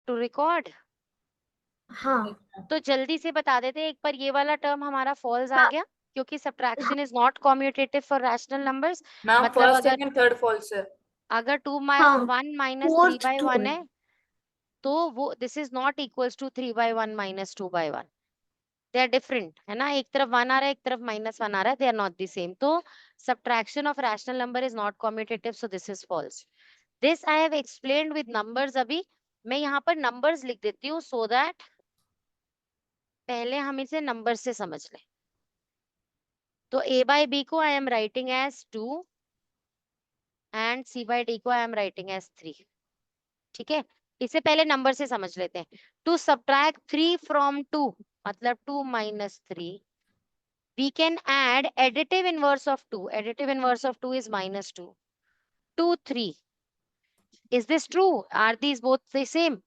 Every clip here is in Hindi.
To record. हाँ तो जल्दी से बता देते एक बार, ये वाला टर्म हमारा फॉल्स आ गया क्योंकि subtraction is not commutative for rational numbers. Ma'am मतलब फर्स्ट अगर सेकंड थर्ड फॉल्स है। अगर 1 माइनस 3 फोर्थ बाई टू 1 है तो वो this is not equals to 3/1 minus 2/1। They are different, है ना, एक तरफ 1 आ रहा है, एक तरफ -1 आ रहा है, they are not the same. तो subtraction of rational number is not commutative, so this is false. This I have explained with numbers. अभी मैं यहाँ पर नंबर्स लिख देती हूँ सो दैट पहले हम इसे नंबर से समझ लें। तो a बाई बी को I am writing as 2 and c by D को आई एम राइटिंग एज 3। ठीक है, इसे पहले नंबर से समझ लेते हैं। टू सब्ट्रैक्ट 3 फ्रॉम 2 मतलब 2 minus 3, we can add additive inverse of 2. Additive inverse of 2 is -2. 2, 3. Is this true? Are these both the same?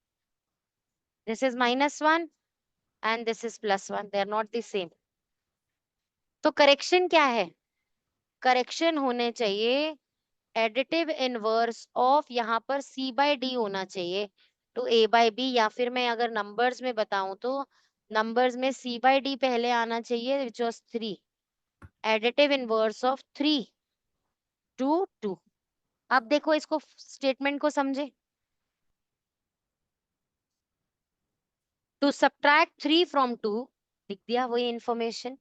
This is -1 and this is +1. They are not the same. तो करेक्शन क्या है? करेक्शन होने चाहिए एडिटिव इनवर्स ऑफ, यहाँ पर c बाई डी होना चाहिए टू a बाई बी, या फिर मैं अगर नंबर्स में बताऊं तो नंबर्स में c बाई डी पहले आना चाहिए which was 3। Additive inverse of 3 to 2। अब देखो इसको स्टेटमेंट को समझे। टू सब्ट्रैक्ट 3 फ्रॉम 2, लिख दिया वही इंफॉर्मेशन।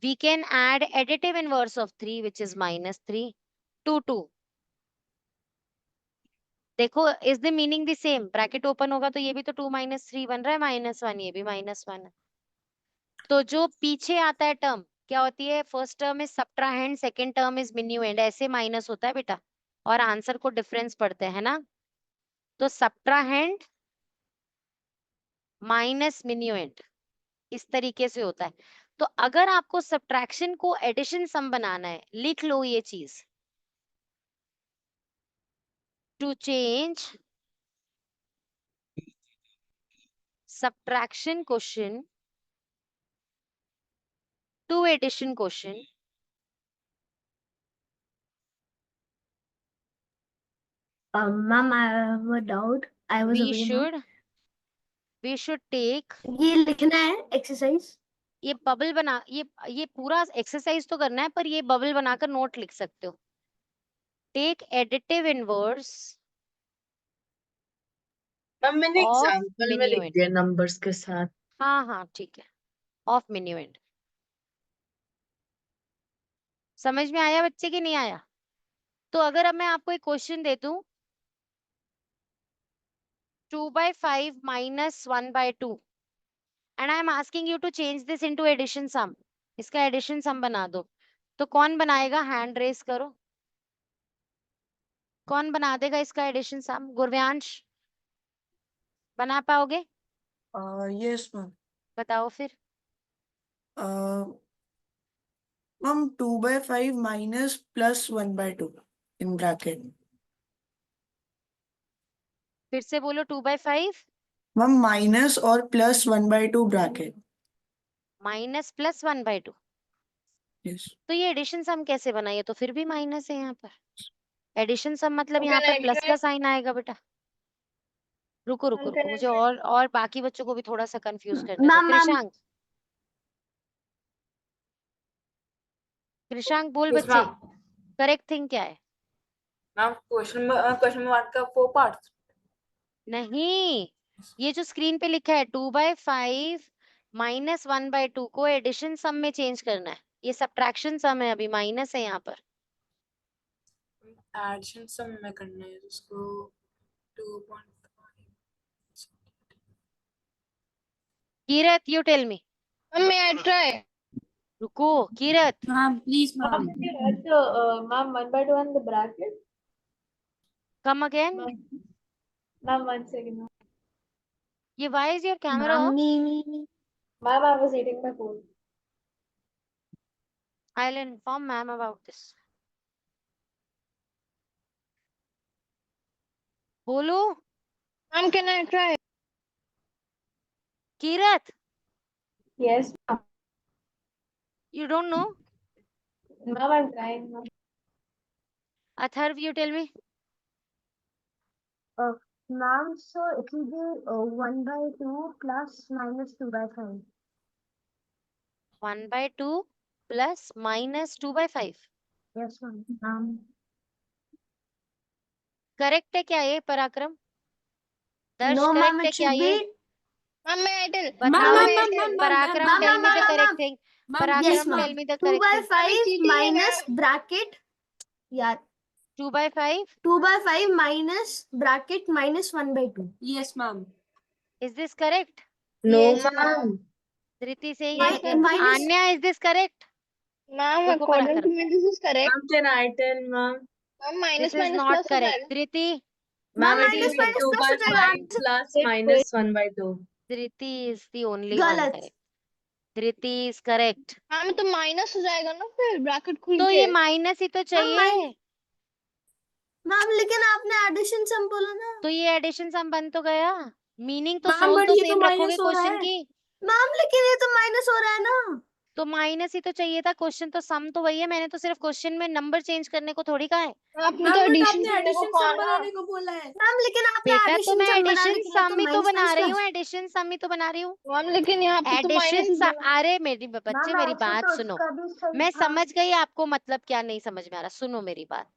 We can add additive inverse of 3 which is -3 to 2। देखो is the meaning the same? Bracket open होगा तो ये भी तो 2 माइनस 3 बन रहा है, -1, ये भी -1 है। तो जो पीछे आता है टर्म क्या होती है? First term is subtrahend, second term is मिन्यूएंड, ऐसे माइनस होता है बेटा, और आंसर को डिफरेंस पढ़ते हैं ना। तो सब्ट्राहेंड माइनस मिन्यूएंड इस तरीके से होता है। तो अगर आपको सब्ट्रैक्शन को एडिशन सम बनाना है, लिख लो ये चीज। To change subtraction question to addition question, Ma'am, I have a doubt. I was we away, ma'am. Should take, ये लिखना है एक्सरसाइज? ये बबल बना, ये पूरा एक्सरसाइज तो करना है पर ये बबल बनाकर नोट लिख सकते हो। टेक एडिटिव इनवर्स मैम मैंने ऑफ एग्जांपल में लिख मिन्यूएंड। दिया नंबर्स के साथ। हाँ हाँ ठीक है, ऑफ मिन्यूएंड। समझ में आया बच्चे की नहीं आया? तो अगर अब मैं आपको एक क्वेश्चन दे दूं 2/5 minus 1/2 and I am asking you to change this into addition sum, इसका एडिशन सम बना दो, तो कौन बनाएगा? हैंड रेस करो, कौन बना देगा इसका एडिशन सम? गुरव्यांश बना पाओगे? Yes ma'am. बताओ फिर। Ma'am 2/5 minus +1/2 in bracket. फिर से बोलो 2/5 मैम माइनस और +1/2 ब्रैकेट। Minus plus 1/2। यस। तो ये एडिशन सम कैसे बना? ये तो फिर भी माइनस है यहाँ पर। एडिशन सम मतलब यहाँ पर प्लस का साइन आएगा बेटा। रुको रुको रुको, मुझे और बाकी बच्चों को भी थोड़ा सा कंफ्यूज करने दो। मैम कृषांक, कृषांक बोल यस बच्चे, मैम। करेक्ट थिंग क्या है? मैम क्वेश्चन में वर्ड का 4 पार्ट्स। नहीं, ये जो स्क्रीन पे लिखा है 2/5 माइनस 1/2 को एडिशन सम में चेंज करना है। ये सब्ट्रैक्शन सम है, अभी माइनस है यहाँ पर। एडिशन सम में करना है उसको 2.5। Kirat you tell me. May I try? रुको Kirat, Ma'am, please, ma'am. Did you write the ma'am 1/2 in the bracket? Come again. Ma'am, 1 second. ये why is your camera Ma'am, off? me. Ma'am, I was eating my food. I will inform ma'am about this. बोलो Ma'am, can I try? Kirat, Yes, ma'am. You don't know? Ma'am, I'm trying. Ma'am. Atharva you tell me. Ma'am, so it will be 1 by 2 plus minus 2 by 5. 1 by 2 plus minus 2 by 5. Yes, ma'am. Correct है क्या ये पराक्रम? दर्श No, ma'am, करेक्ट है it क्या should ये? be. Ma'am, may I tell? बताओ। ma'am, पराक्रम, ma'am, tell me the ma'am, correct ma'am. thing. Yes, पराक्रम, ma'am. tell me the 2 correct by thing. 5 cheating है, minus ma'am. bracket. Yeah, 2 by 5. 2 by 5 minus bracket minus 1 by 2. Yes, ma'am. Is this correct? No, Yes, ma'am. Dhriti saying Mi- is correct. minus- Anya, is this correct? Ma'am, देखो according to पराक्रम, me, this is correct. Ma'am, can I tell, ma'am? Ma'am, this minus is minus not plus हो correct. जाएगा. Dhriti, Ma'am, it minus will be minus 2 plus by हो जाएगा. 5 plus minus 1 by 2. Dhriti is the only one गलत. correct. Dhriti is correct. Ma'am, तो minus हो जाएगा ना फिर ब्रैकेट खुल तो के. ये माइनस ही तो चाहिए. मैम लेकिन आपने एडिशन सम बोला ना. तो ये एडिशन सम बन तो गया. मीनिंग तो Ma'am, सोल्व but तो ये तो सेम रखोगे minus हो रहा क्वेश्चन है. की. मैम लेकिन ये तो माइनस हो रहा है ना. तो माइनस ही तो चाहिए था. क्वेश्चन तो सम तो वही है. मैंने तो सिर्फ क्वेश्चन में नंबर चेंज करने को थोड़ी कहा है. आपने Ma'am, तो but एडिशन आपने addition sum बनाने को बोला है. मैम लेकिन आपने बेटा तो एडिशन मैं सम बनाने एडिशन के लिए सम ही तो minus बना minus रही plus. हूँ. एडिशन सम ही तो बना रही हूँ. मैम लेकिन यहाँ पे तो माइनस एडिशन ही बोला. अरे मेरी बच्चे मैम मेरी ऐसे बात तो सुनो. उसका भी सही मैं था. समझ गई आपको मतलब क्या नहीं समझ में आ रहा. सुनो मेरी बात.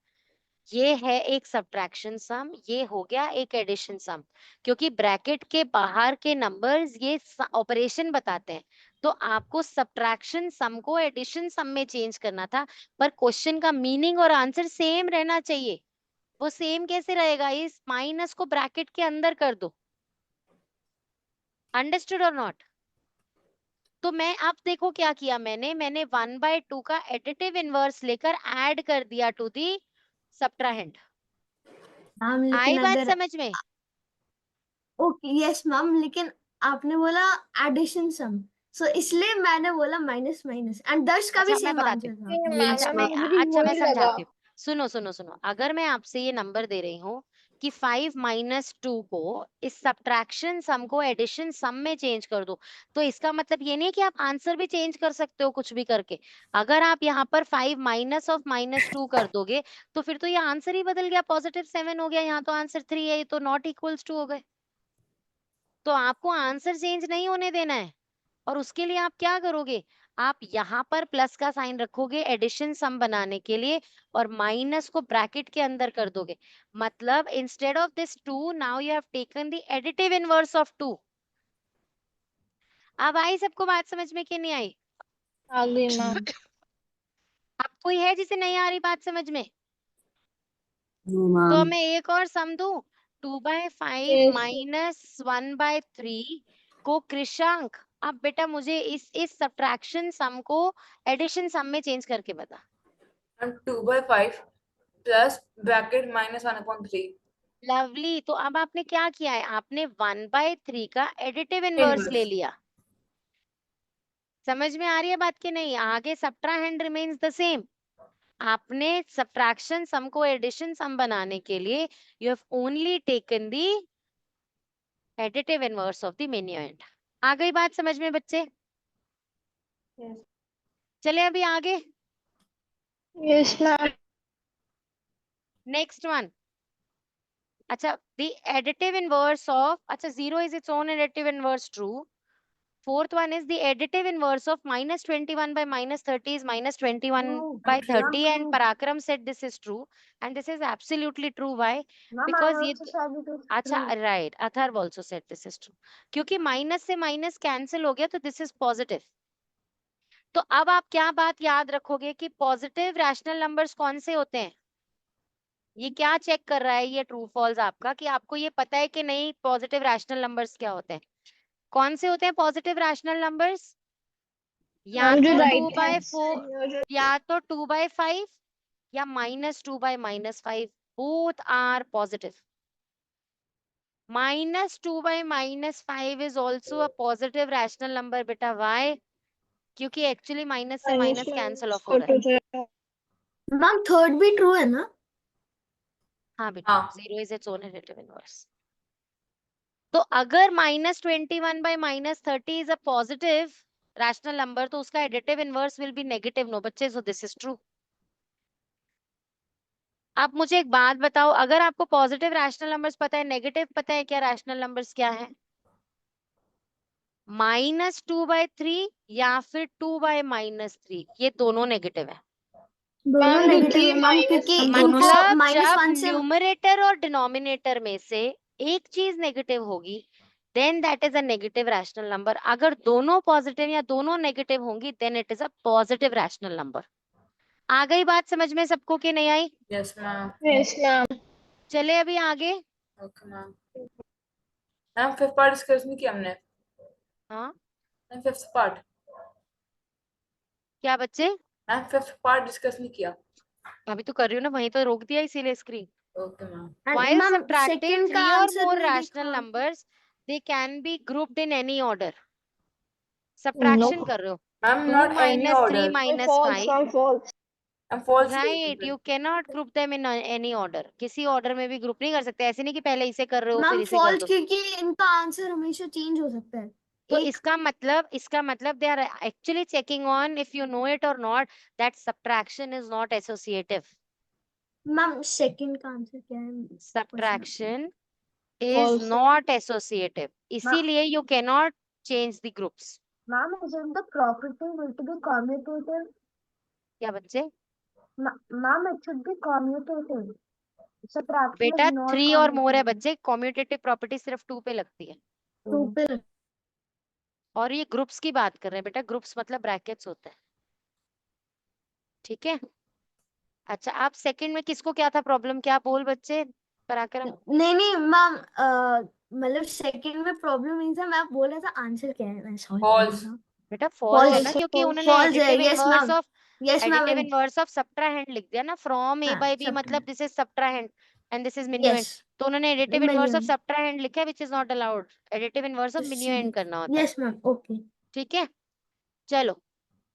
ये है एक सब्ट्रैक्शन सम, ये हो गया एक एडिशन सम. क्योंकि ब्रैकेट के बाहर के नंबर्स ये ऑपरेशन बताते हैं. तो आपको सब्ट्रैक्शन सम को एडिशन सम में चेंज करना था. पर क्वेश्चन का मीनिंग और आंसर सेम रहना चाहिए. वो सेम कैसे रहेगा? इस माइनस को ब्रैकेट के अंदर कर दो. अंडरस्टूड और नॉट? तो मैं अब देखो क्या किया मैंने 1 by 2 का एडिटिव इनवर्स लेकर ऐड कर दिया to the subtrahend. Ma'am I लेकिन बात अगर समझ में? ओके यस मैम लेकिन आपने बोला एडिशन सम सो इसलिए मैंने बोला माइनस माइनस एंड दर्श का भी अच्छा मैं सेम बताती आंसर हूँ. था. अच्छा मैं समझाती हूँ. सुनो सुनो सुनो. अगर मैं आपसे ये नंबर दे रही हूँ कि 5 minus 2 को इस सब्ट्रैक्शन सम को एडिशन सम में चेंज कर दो, तो इसका मतलब ये नहीं है कि आप आंसर भी चेंज कर सकते हो कुछ भी करके. अगर आप यहाँ पर 5 minus of -2 कर दोगे तो फिर तो ये आंसर ही बदल गया. +7 हो गया. यहाँ तो आंसर 3 है. ये तो नॉट इक्वल्स टू हो गए. तो आपको आंसर चेंज नहीं होने देना है. और उसके लिए आप क्या करोगे? आप यहाँ पर प्लस का साइन रखोगे एडिशन सम बनाने के लिए और माइनस को ब्रैकेट के अंदर कर दोगे. मतलब instead of this 2 now you have taken the additive inverse of 2. अब आई सबको बात समझ में कि नहीं आई? आ गई मैम. अब कोई है जिसे नहीं आ रही बात समझ में? No, तो ma'am. मैं एक और सम दूं. 2 by 5 Yes. minus 1 by 3 को कृषांक. अब बेटा मुझे इस सब्ट्रैक्शन सम को एडिशन सम में चेंज करके बता. And 2 by 5 plus bracket minus 1/3. Lovely. तो अब आपने क्या किया है? आपने 1 by 3 का एडिटिव इनवर्स ले Inverse. लिया. समझ में आ रही है बात की नहीं? आगे सब्ट्राहेंड रिमेन्स द सेम. आपने सब्ट्रैक्शन सम को एडिशन सम बनाने के लिए you have only taken the additive inverse of the minuend. आ गई बात समझ में बच्चे? Yes. चले अभी आगे. Yes ma'am. Next one. अच्छा द एडिटिव इनवर्स ऑफ. अच्छा 0 is its own additive inverse. True. Fourth one is the additive inverse of -21 by -30 is -21 True. by True. 30 and True. Parakram said this is true and this is absolutely true. Why? Ma'am, Because I ये also said it is अच्छा true. right. Atharv also said this is true. क्योंकि माइनस से माइनस कैंसिल हो गया तो दिस इज पॉजिटिव. तो अब आप क्या बात याद रखोगे कि पॉजिटिव रैशनल नंबर्स कौन से होते हैं? ये क्या चेक कर रहा है ये ट्रू फॉल्स आपका कि आपको ये पता है कि नहीं पॉजिटिव रैशनल नंबर्स क्या होते हैं? कौन से होते हैं पॉजिटिव रैशनल नंबर्स? या मैम जो तो 2 राइट by हैंड 4 या तो 2 by 5 या -2 by -5. both are positive. -2 by -5 is also a positive rational number beta. Why? क्योंकि एक्चुअली माइनस से माइनस कैंसिल ऑफ हो रहा है. मैम थर्ड भी ट्रू है ना. हाँ बेटा. हाँ. 0 is its own additive inverse. तो अगर -21 by -30 is a positive rational number तो उसका additive inverse will be negative. No बच्चे, so this is true. आप मुझे एक बात बताओ, अगर आपको पॉजिटिव रैशनल नंबर्स पता है, नेगेटिव पता है क्या रैशनल नंबर्स क्या है? -2/3 या फिर 2/-3, ये दोनों नेगेटिव है। दोनों मैम नेगेटिव क्योंकि है मैम, माइनस क्योंकि दोनों इनको मतलब माइनस जब 1 से न्यूमरेटर और डिनोमिनेटर में से एक चीज नेगेटिव होगी, then that is a negative rational number. अगर दोनों पॉजिटिव या दोनों नेगेटिव होंगी, then it is a positive rational number. आ गई बात समझ में सबको कि नहीं आई? Yes ma'am. यस मैम चले अभी आगे। Okay ma'am. Ma'am fifth part discuss नहीं किया हमने। हाँ मैम फिफ्थ पार्ट। क्या बच्चे? मैम फिफ्थ पार्ट डिस्कस नहीं किया। अभी तो कर रही हूँ ना, वहीं तो रोक दिया इसीलिए screen. Okay ma'am. While ma'am subtracting second का 3 or आंसर more नहीं rational देखा। numbers, they can be grouped in any order. No Subtraction कर रहे हो, ma'am 2 not any minus 3 order. minus false 5. Ma'am false ma'am false. Right, you cannot group them in any order. किसी order में भी group नहीं कर सकते। ऐसे नहीं कि पहले इसे कर रहे हो फिर मैम इसे कर फॉल्स दो। क्योंकि इनका आंसर हमेशा चेंज हो सकता है। तो एक इसका मतलब they are actually checking on, if you know it or not, that subtraction is not associative. Ma'am second का आंसर क्या है? Subtraction is False. not associative. इसीलिए you cannot change the groups. Ma'am isn't the property going to be commutative? क्या बच्चे? Ma'am it should be commutative. Subtraction बेटा is not 3 और मोर है commutative. बच्चे, कॉम्यूटेटिव प्रॉपर्टी सिर्फ 2 पे लगती है। 2 पे और ये ग्रुप्स की बात कर रहे हैं बेटा, ग्रुप्स मतलब ब्रैकेट्स होते हैं, ठीक है? अच्छा, आप सेकंड में किसको क्या था प्रॉब्लम, क्या बोल बच्चे पराक्रम? नहीं मैम मतलब सेकंड में प्रॉब्लम नहीं था, मैं बोल रहा था आंसर क्या है। मैं सॉरी False. बेटा फॉल्स है ना, False. क्योंकि उन्होंने False है, additive yes inverse ma'am. Of Yes ma'am. Additive inverse of subtrahend लिख दिया ना, फ्रॉम ए हाँ, बाय बी मतलब subtrahend. This is subtrahend and this is मिन्यूएंड। Yes. तो उन्होंने additive inverse of Million. Subtrahend लिखा है, which is not allowed. Additive inverse of मिन्यूएंड करना होता है, Yes ma'am. Okay. ठीक है? चलो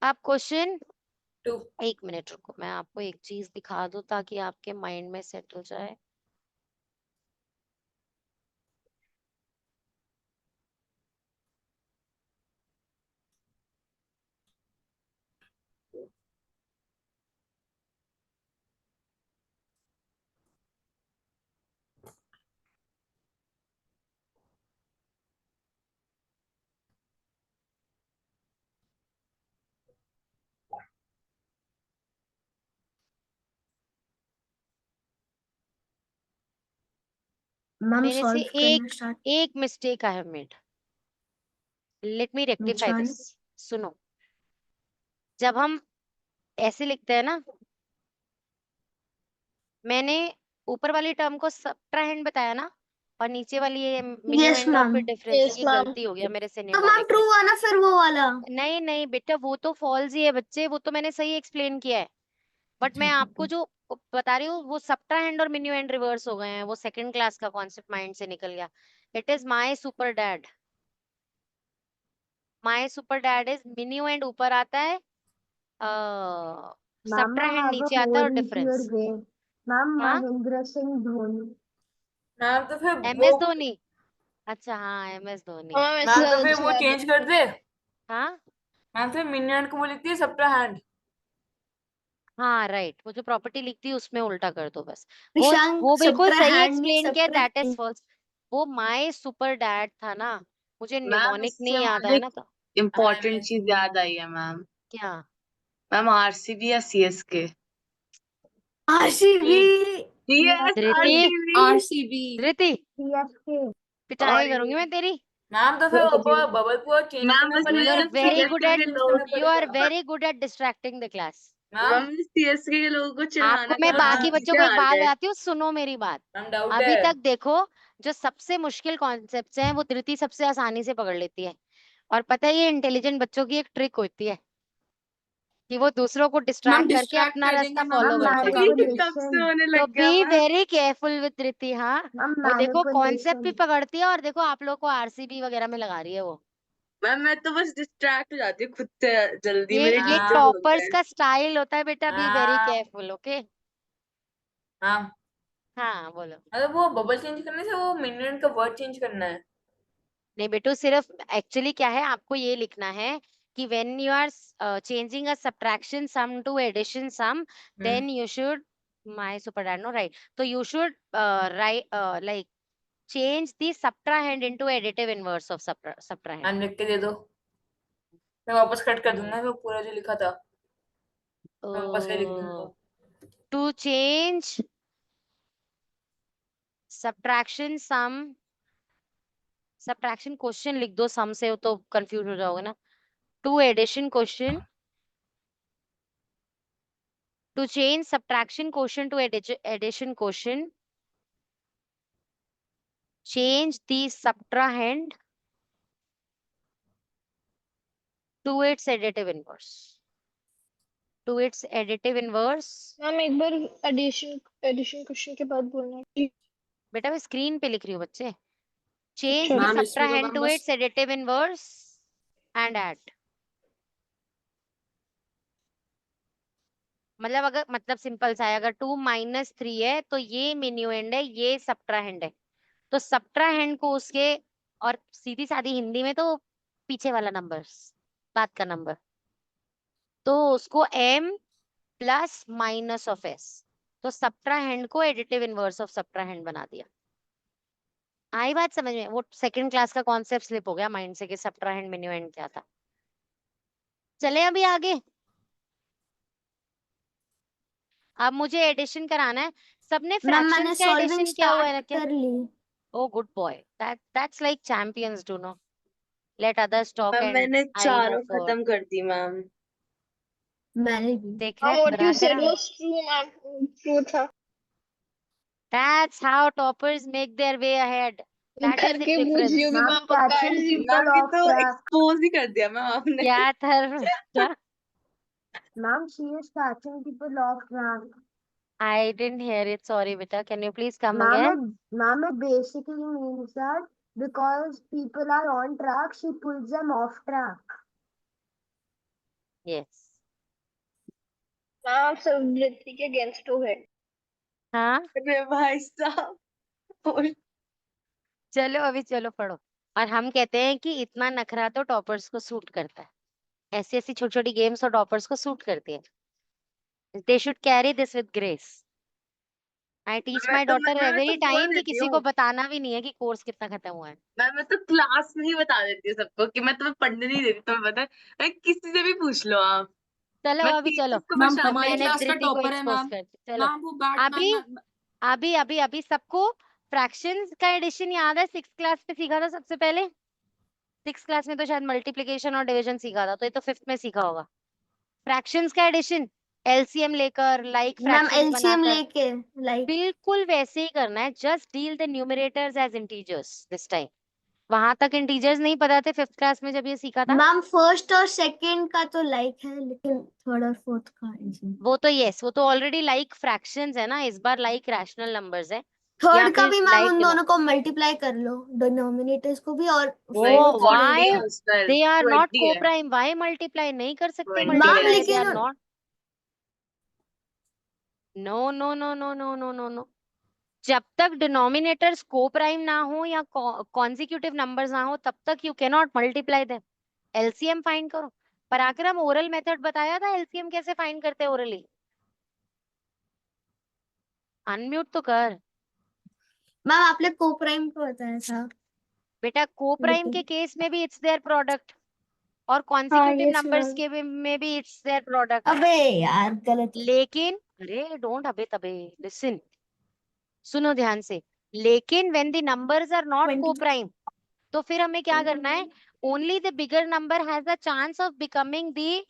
आप क्वेश्चन 2. 1 मिनट रुको, मैं आपको एक चीज दिखा दूं ताकि आपके माइंड में सेट हो जाए। मैम मेरे से सॉल्व करना स्टार्ट। एक mistake I have made, let me rectify Which one? This. सुनो, जब हम ऐसे लिखते हैं ना, मैंने ऊपर वाली टर्म को सब्ट्राहेंड बताया ना, और नीचे वाली ये मिन्यूएंड और ma'am. फिर डिफरेंस, Yes, ये ma'am. गलती हो गया मेरे से तो मैम निमोनिक ट्रू में। हुआ ना फिर वो वाला। नहीं नहीं बेटा, वो तो फॉल्स ही है बच्चे, वो तो मैंने सही एक्सप्लेन किया है, बट मैं आपको जो बता रही हूँ वो सब्ट्राहेंड और मिन्यूएंड रिवर्स हो गए हैं, वो सेकंड क्लास का कॉन्सेप्ट माइंड से निकल गया। It is my super dad, my super dad is मिन्यूएंड ऊपर आता है, Ma'am, I subtrahend have a नीचे आता है more और easier डिफरेंस। way. Ma'am, हाँ, Mahendra Singh Dhoni. मैम तो फिर MS वो धोनी। अच्छा हाँ, MS धोनी। मैम ऐसे मैम तो ज्यादा फिर अच्छी वो बात है। चेंज कर दे। हाँ मैम फिर मिनियन को वो लिखती है सब्ट्राहेंड। हाँ राइट, वो जो प्रॉपर्टी लिखती है उसमें उल्टा कर दो बस। Ishank वो बिल्कुल सही subtrahend नहीं एक्सप्लेन किया, दैट इज subtrahend. फॉल्स। वो माय सुपर डैड था ना, मुझे मैम निमोनिक इससे नहीं याद मुझे आया एक ना, तो इम्पोर्टेंट चीज याद आई है मैम। क्या? मैम आरसीबी या सीएसके? RCB. यस धृति, आरसीबी। RCB. धृति CSK. पिटाई करूंगी मैं तेरी। मैम तो फिर वो बबल को चेंज मैम करना बस यू आर पड़ेगा। मुझे वेरी गुड सीएसके एट के लोग you are very good at distracting the class. Ma'am ma'am CSK के लोगों को चिढ़ाना आपको मैं बाकी करना बच्चों को एक हार बात गए। बताती हूँ, सुनो मेरी बात। मैम डाउट अभी है। तक देखो, जो सबसे मुश्किल कॉन्सेप्ट्स हैं वो धृति सबसे आसानी से पकड़ लेती है, और पता है ये इंटेलिजेंट बच्चों की एक ट्रिक होती है कि वो दूसरों को मैम डिस्ट्रैक्ट करके डिस्ट्रैक्ट अपना कर रास्ता देंगे मैम, फॉलो Ma'am, करते हैं। अभी तो कब से manipulation. होने तो लग गया बी ma'am. Very careful with Dhriti. हाँ, Ma'am, वो देखो कॉन्सेप्ट भी manipulation. पकड़ती है, और देखो आप लोग को आरसीबी वगैरह में लगा रही है वो। मैम मैं तो बस डिस्ट्रैक्ट हो जाती हूँ खुद से जल्दी, मेरे ये टीचर बोलते टॉपर्स हैं। का स्टाइल होता है बेटा, बी वेरी हाँ केयरफुल, ओके? मैम। हाँ बोलो। मतलब वो बबल चेंज करने से वो मिनियन का वर्ड चेंज करना है। नहीं बेटू, सिर्फ एक्चुअली क्या है, आपको ये लिखना है कि when you are changing a subtraction sum to addition sum, then you should my super dad, no, right? So you should write like change the subtrahend into additive inverse of subtrahend. मैंने लिख के दे दो, मैं वापस कट कर दूंगा वो पूरा जो लिखा था, मैं वापस से लिख दूंगा। To change subtraction sum, subtraction question लिख दो, sum से हो तो confuse हो जाओगे ना। To addition question, to change subtraction quotient to addition quotient, change the subtrahend to its additive inverse. To its additive inverse. Ma'am एक बार एडिशन क्वेश्चन के बाद बोलना please। बेटा मैं स्क्रीन पे लिख रही हूँ बच्चे। Change अच्छा। the मैम इसमें तो subtrahend मैम to बस its additive inverse and add. मतलब अगर मतलब सिंपल सा है, अगर 2 - 3 है तो ये मिन्यूएंड है, ये सबट्राहेंड है, तो सबट्राहेंड को उसके, और सीधी सादी हिंदी में तो पीछे वाला नंबर, बाद का नंबर, तो उसको m plus minus of s, तो सबट्राहेंड को एडिटिव इनवर्स ऑफ सबट्राहेंड बना दिया। आई बात समझ में? वो सेकंड क्लास का कॉन्सेप्ट स्लिप हो गया माइंड से कि सबट्राहेंड मिन्यूएंड क्या था। चले अभी आगे। अब मुझे एडिशन कराना है। सबने मैम मैंने फ्रैक्शंस का सॉल्विंग एडिशन किया हुआ है ना स्टार्ट क्या? कर ली। Oh, good boy. That's like champions do know. Let others talk ma'am and मैंने I go चारों forward. खत्म कर दी मैम। मैंने भी। देख मैम रहे what you बराबर said है? was true मैम, true था। That's how toppers make their way ahead. That is the करके पूछ difference. रही होगी मैम मैम पक्का catching ऐसी। people मैम ये off तो track. एक्सपोज ही कर दिया मैम आपने। क्या था? Ma'am, she is catching people off track. I didn't hear it. Sorry, beta. Can you please come Ma'am, again? it basically means that because people are on track, she pulls them off track. Yes. Ma'am आप सब वृत्ति के अगेंस्ट हो गए। हाँ, अरे भाई साहब। चलो अभी चलो पढ़ो। और हम कहते हैं कि इतना नखरा तो टॉपर्स को सूट करता है। ऐसी ऐसी छोटी छोटी गेम्स और टॉपर्स को सूट करती है। They should carry this with grace. I teach my daughter every बोल time कि देती किसी हूँ को बताना भी नहीं है कि कोर्स कितना खत्म हुआ है। मैं तो क्लास में ही बता देती हूँ सबको कि मैं तुम्हें पढ़ने नहीं देती, तुम्हें पता है। मैं किसी से भी पूछ लो आप, चलो मैं अभी चलो, टीचर्स को मैम परेशान अब हमारी मैंने करती हूँ। क्लास का धृति को टॉपर है एक्सपोज मैम। करती चलो। मैम वो बैट अभी सबको फ्रैक्शंस का एडिशन याद है? 6th क्लास पे सीखा था सबसे पहले। 6th क्लास में तो शायद मल्टीप्लिकेशन और डिवीजन सीखा था, तो ये तो 5th में सीखा होगा। फ्रैक्शंस का एडिशन एलसीएम लेकर लाइक मैम फ्रैक्शंस एलसीएम बनाकर लेके लाइक बिल्कुल वैसे ही करना है। Just deal the numerators as integers this time. वहां तक इंटीजर्स नहीं पता थे 5th क्लास में जब ये सीखा था। मैम फर्स्ट और सेकंड का तो लाइक है, लेकिन थर्ड और फोर्थ का LCM। वो तो यस, वो तो ऑलरेडी लाइक फ्रैक्शंस है ना, इस बार लाइक रैशनल नंबर्स है। या थर्ड का फिर भी मैम लाइक उन दोनों को मल्टीप्लाई कर लो, डिनोमिनेटर्स को भी और वो fourth को why भी। they are not 20 है। co-prime, why multiply नहीं कर सकते 20 multiply, मैम है। they are लेकिन not, no no no no no no no no, जब तक डिनोमिनेटर्स को-प्राइम ना हो या कॉन्जिक्यूटिव नंबर्स ना हो तब तक you can not multiply them. LCM find करो। पराक्रम ओरल मेथड बताया था एलसीएम कैसे फाइंड करते ओरली? अनम्यूट तो कर मैम आपने को प्राइम को बताया था। बेटा। को-प्राइम के लेकिन केस में भी इट्स देयर प्रोडक्ट और हाँ कॉन्जिक्यूटिव यस नंबर्स मैम। के में भी इट्स देयर प्रोडक्ट। अबे यार गलत है। लेकिन अरे डोंट अबे तबे, लिसन, सुनो ध्यान से। लेकिन when the numbers are not 20 coprime तो फिर हमें क्या करना है? Only the bigger number has a chance of becoming the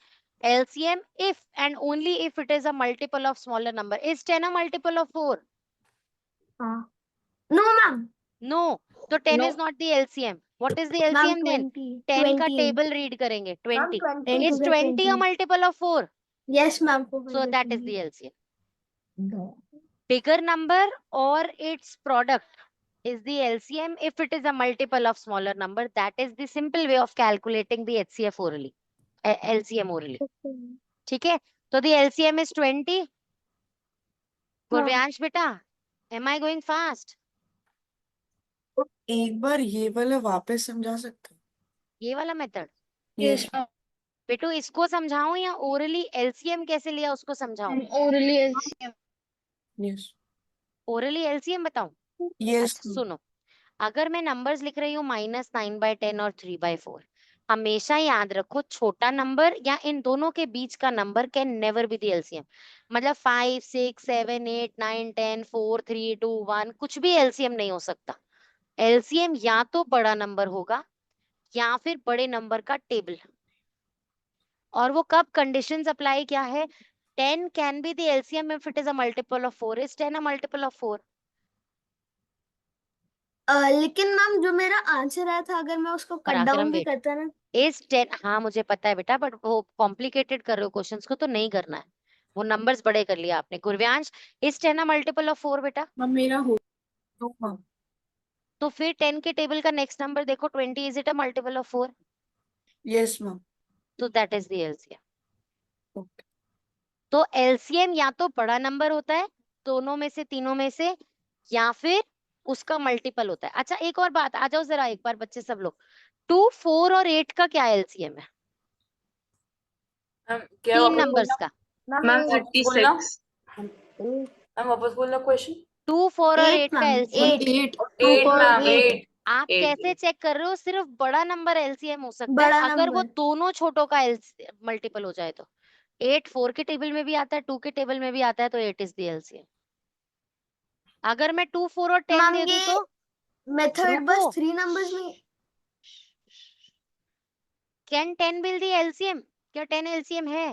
LCM if and only if it is a multiple of smaller number. Is 10 a multiple of 4? हाँ no ma'am. No. So 10 No. is not the LCM. What is the ma'am LCM then? 20 10 का 20 टेबल रीड करेंगे। 20. 10 Is to the 20 a 20 multiple of 4? Yes ma'am So that is the LCM. Bigger number or its product is the LCM if it is a multiple of smaller number. That is the simple way of calculating the HCF orally. LCM orally. ठीक है? तो the LCM is 20. गुरव्यांश बेटा, am I going fast? एक बार ये वाला वापस समझा सकते ये वाला मेथड यस Yes, बेटू इसको समझाऊं या ओरली LCM कैसे लिया उसको समझाऊं? orally LCM। Yes. Orally LCM बताऊं? Yes. अच्छा सुनो, अगर मैं नंबर्स लिख रही हूँ -9/10 और 3/4, हमेशा याद रखो छोटा नंबर या इन दोनों के बीच का number can never be the LCM. मतलब 5, 6, 7, 8, 9, 10, 4, 3, 2, 1 कुछ भी एलसीएम नहीं हो सकता। एलसीएम या तो बड़ा नंबर होगा या फिर बड़े नंबर का टेबल। और वो कब कंडीशंस अप्लाई क्या है? 10 can be the LCM if it is a multiple of 4। Is 10 a multiple of 4? लेकिन मैम जो मेरा आंसर आया था अगर मैं उसको कट पराक्रम डाउन भी वेट करता ना, इज 10। हाँ मुझे पता है बेटा, बट वो कॉम्प्लिकेटेड कर रहे हो क्वेश्चंस को, तो नहीं करना है। वो नंबर्स बड़े कर लिया आपने। गुरव्यांश, इज 10 अ मल्टीपल ऑफ 4 बेटा? मैम मेरा हो तो मैम तो फिर 10 के टेबल का नेक्स्ट नंबर देखो, 20। Is it a multiple of 4? yes ma'am तो that is the LCM. okay तो एलसीएम या तो बड़ा नंबर होता है दोनों में से, तीनों में से, या फिर उसका मल्टीपल होता है। अच्छा एक और बात, आ जाओ जरा एक बार बच्चे सब लोग, 2, 4 और 8 का क्या एलसीएम है? मैम क्या तीन वापस नंबर्स बोलना? का। मैम वापस बोलना 36। मैम, वापस बोलना क्वेश्चन। 2, 4 और 8 8 का मैम, एलसीएम। 8 8 मैम, 8 8। आप Eight, कैसे eight. चेक कर रहे हो? सिर्फ बड़ा नंबर एलसीएम हो सकता है बड़ा अगर वो नंबर। दोनों छोटों का मल्टीपल हो जाए तो। 8 4 के टेबल में भी आता है, 2 के टेबल में भी आता है, तो 8 इज द एलसीएम। अगर मैं 2, 4 और 10 मैम दे दूं ये तो मेथड रुको, बस 3 नंबर्स में। Can 10 bill the LCM? क्या 10 एलसीएम है?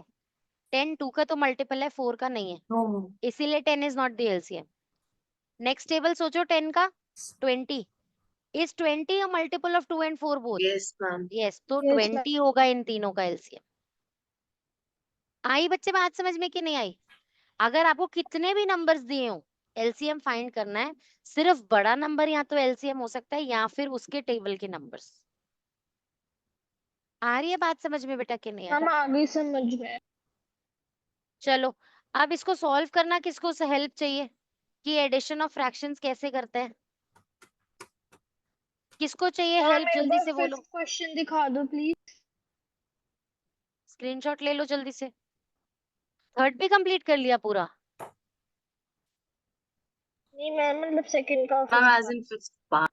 10 2 का तो मल्टीपल है, 4 का नहीं है, no मैम इसीलिए 10 is not the LCM. Next table सोचो 10 का, 20। Is 20 a multiple of 2 and 4 both? Yes, ma'am. Yes, तो Yes, 20 होगा इन तीनों का एलसीएम। आई बच्चे बात समझ में कि नहीं आई? अगर आपको कितने भी नंबर्स दिए हो, एलसीएम फाइंड करना है, सिर्फ बड़ा नंबर या तो एलसीएम हो सकता है या फिर उसके टेबल के नंबर्स। आ रही है बात समझ में बेटा कि नहीं आ मैम रही? आगे समझ में। चलो, अब इसको सॉल्व करना किसको हेल्प चाहिए कि एडिशन ऑफ फ्रैक्शंस कैसे करते हैं? किसको चाहिए मैम हेल्प? एक जल्दी बार से बोलो, 5th क्वेश्चन दिखा दो प्लीज। स्क्रीनशॉट ले लो जल्दी से। थर्ड भी कंप्लीट कर लिया पूरा? नहीं मैम मतलब सेकंड का Ma'am, 5th as का। in fifth part.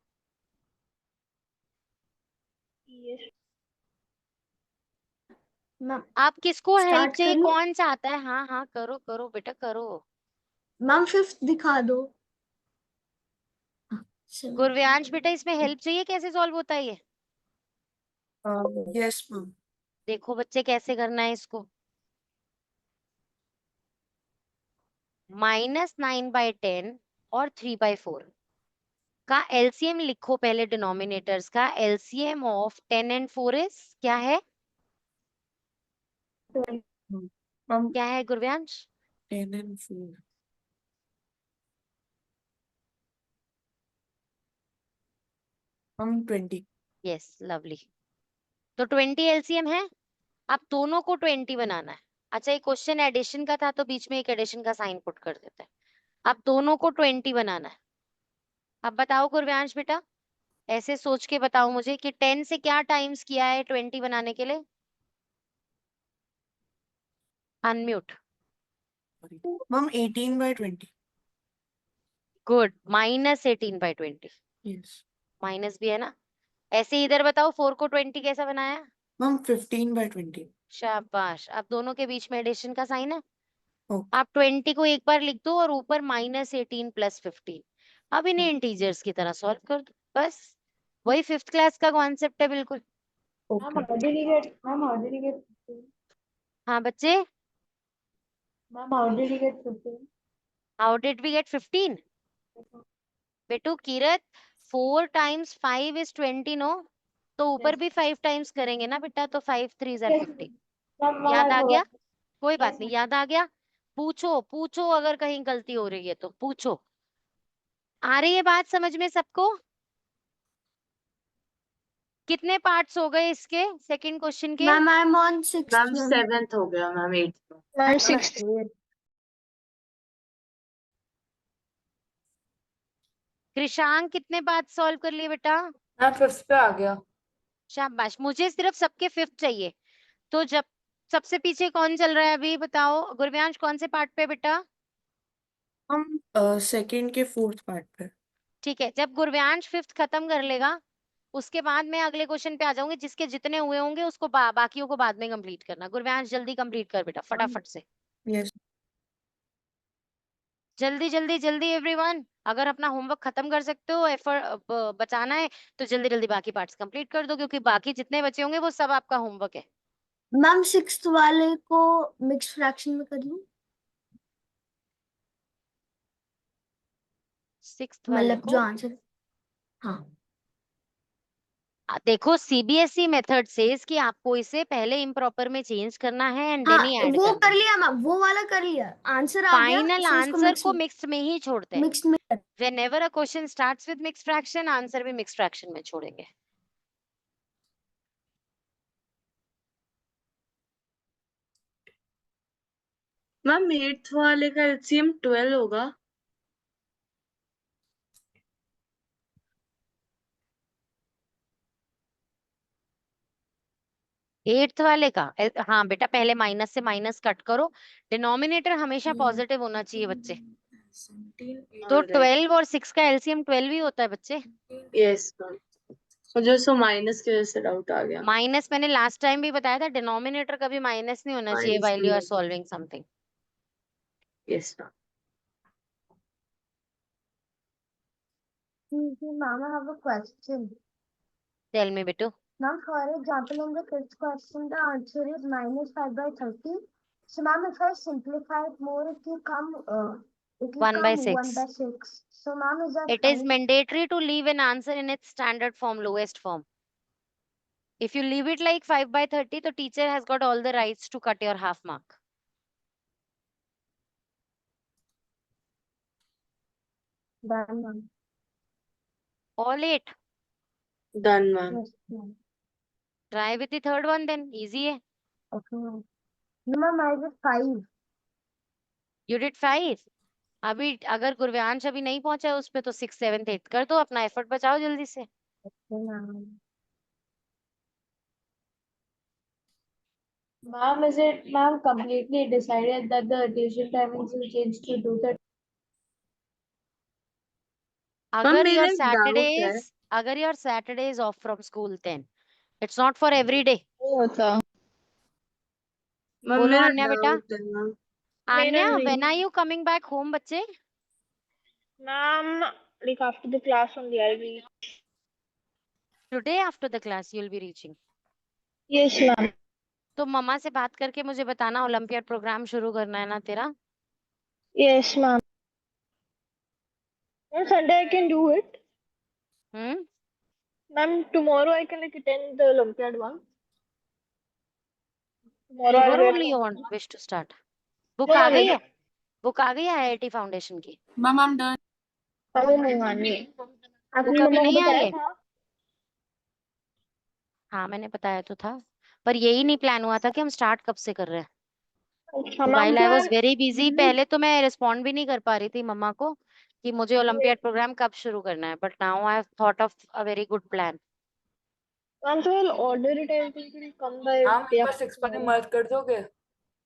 Yes. Ma'am आप किसको हेल्प स्टार्ट चाहिए? कर लूं? कौन चाहता है? हाँ हाँ करो करो बेटा करो। मैम 5th दिखा दो। हाँ, चलो। गुरव्यांश बेटा इसमें हेल्प चाहिए, कैसे सॉल्व होता है ये? yes मैम देखो बच्चे कैसे करना है इसको। -9/10 और 3/4 का एलसीएम लिखो पहले। डिनोमिनेटर्स का एलसीएम ऑफ 10 एंड 4 इज क्या है? मैम क्या है गुरव्यांश? 10 and 4 मैम 20 यस लवली। तो 20 एलसीएम है। अब दोनों को 20 बनाना है। अच्छा ये क्वेश्चन एडिशन का था तो बीच में एक एडिशन का साइन पुट कर देते हैं। अब दोनों को 20 बनाना है। अब बताओ गुरव्यांश बेटा, ऐसे सोच के बताओ मुझे कि 10 से क्या टाइम्स किया है 20 बनाने के लिए? Unmute. Ma'am 18/20 good, -18/20। yes minus भी है ना? ऐसे इधर बताओ 4 को 20 कैसा बनाया? मैम 15/20 शाबाश। अब दोनों के बीच में एडिशन का साइन है। okay आप 20 को एक बार लिख दो और ऊपर -18 + 15। अब इन्हें इंटीजर्स की तरह सॉल्व कर दो, बस वही 5th क्लास का कॉन्सेप्ट है बिल्कुल। okay how did you get 15? हाँ बच्चे, Ma'am, how did you get 15? How did we get 15? बेटू किरत, 4 × 5 = 20 नो, तो ऊपर भी 5 टाइम्स करेंगे ना बेटा, तो 5 3 = 50। याद आ गया? कोई बात नहीं, याद आ गया। पूछो पूछो, अगर कहीं गलती हो रही है तो पूछो। आ रही है बात समझ में सबको? कितने पार्ट्स हो गए इसके सेकंड क्वेश्चन के? Ma'am I M on 6th Ma'am, ma'am. 7th हो गया, ma'am, 8th में. Ma'am 6th. कृषांक कितने बात सॉल्व कर लिए बेटा? मैं 5th पे आ गया। शाबाश। मुझे सिर्फ सबके 5th चाहिए। तो जब सबसे पीछे कौन चल रहा है अभी बताओ? गुरव्यांश कौन से पार्ट पे बेटा? हम सेकंड के फोर्थ पार्ट पे। ठीक है, जब गुरव्यांश 5th खत्म कर लेगा उसके बाद मैं अगले क्वेश्चन पे आ जाऊंगी, जिसके जितने हुए होंगे उसको बाकियों को बाद में कंप्लीट करना। गुरव्यांश जल्दी कंप्लीट कर बेटा, फटाफट से, यस। जल्दी जल्दी जल्दी एवरीवन। अगर अपना होमवर्क खत्म कर सकते हो, एफर्ट बचाना है तो जल्दी जल्दी बाकी पार्ट्स कंप्लीट कर दो, क्योंकि बाकी जितने बचे होंगे वो सब आपका होमवर्क है। मैम 6th वाले को मिक्स फ्रैक्शन में कर लूं, 6th वाले मतलब को जो आंसर। हाँ देखो, सीबीएसई मेथड सेज कि आपको इसे पहले इम्प्रॉपर में चेंज करना है एंड हाँ देन ही ऐड वो करना कर है। लिया मैम, वो वाला कर लिया, आंसर आ गया फाइनल सो उसको आंसर को मिक्स में ही छोड़ते हैं। मिक्स में कर। Whenever a question starts with mixed fraction, answer भी मिक्स फ्रैक्शन में छोड़ेंगे। मैम 8th वाले का एलसीएम 12 होगा। 8th वाले का हाँ बेटा, पहले माइनस से माइनस कट करो, डिनोमिनेटर हमेशा पॉजिटिव होना चाहिए बच्चे। 17, तो Alright. 12 और 6 का एलसीएम 12 ही होता है बच्चे। यस मैम, मुझे उसको माइनस की वजह से डाउट आ गया। माइनस मैंने लास्ट टाइम भी बताया था, डिनोमिनेटर कभी माइनस नहीं होना चाहिए माइनस व्हाइल यू आर नहीं, solving something. Yes ma'am. Ma'am, I have a question. Tell me बेटू। Ma'am, for example, in the fifth question, the answer is minus 5 by 30. So, ma'am, if I simplify it more, it will come 1 by 1 by 6. 6. So, ma'am, is that It is fine? mandatory to leave an answer in its standard form, lowest form. If you leave it like 5 by 30, the teacher has got all the rights to cut your half mark. Done, ma'am. All 8. Done ma'am. Yes, ma'am. Try with the third one then. Easy है. Okay, ma'am. No, ma'am, I did 5. You did 5. अभी अगर गुरव्यांश अभी नहीं पहुंचा है उस पे, तो 6, 7, 8 कर दो, अपना एफर्ट बचाओ जल्दी से। Okay, ma'am. Ma'am, is it, ma'am, completely decided that the addition timings will change to 2:30? अगर मेरा योर एक डाउट है। सैटरडेज अगर your Saturdays off from school, then it's not for every day. होता मैम बोलो मेरा आन्या बेटा। डाउट है मैम। आन्या, नहीं। When are you coming back home बच्चे? Ma'am, like after the class only I'll be. Today after the class you will be reaching. Yes, ma'am. तो मम्मा से बात करके मुझे बताना, ओलंपियाड प्रोग्राम शुरू करना है ना तेरा। Yes, ma'am. On Sunday I can do it. Hmm Ma'am, tomorrow I can like attend the Olympiad one. Tomorrow I'll tomorrow wear only my you want wish to start. Book No, आ ma'am, गई है? like, बुक आ गई है आईआईटी फाउंडेशन की? Ma'am I am done. अभी नहीं आनी है। आपने बुक अभी मम्मा को नहीं आई बताया है? था? हाँ मैंने बताया तो था, पर यही नहीं प्लान हुआ था कि हम स्टार्ट कब से कर रहे हैं। अच्छा मैम, While I क्या was very busy, पहले तो मैं रिस्पॉन्ड भी नहीं कर पा रही थी मम्मा को कि मुझे ओलंपियाड प्रोग्राम कब शुरू करना है, but now I have thought of a very good plan. Ma'am, तो I'll order it, I think it'll come by ma'am day एक बार after 6 पार्ट में tomorrow. मर्ज कर दोगे?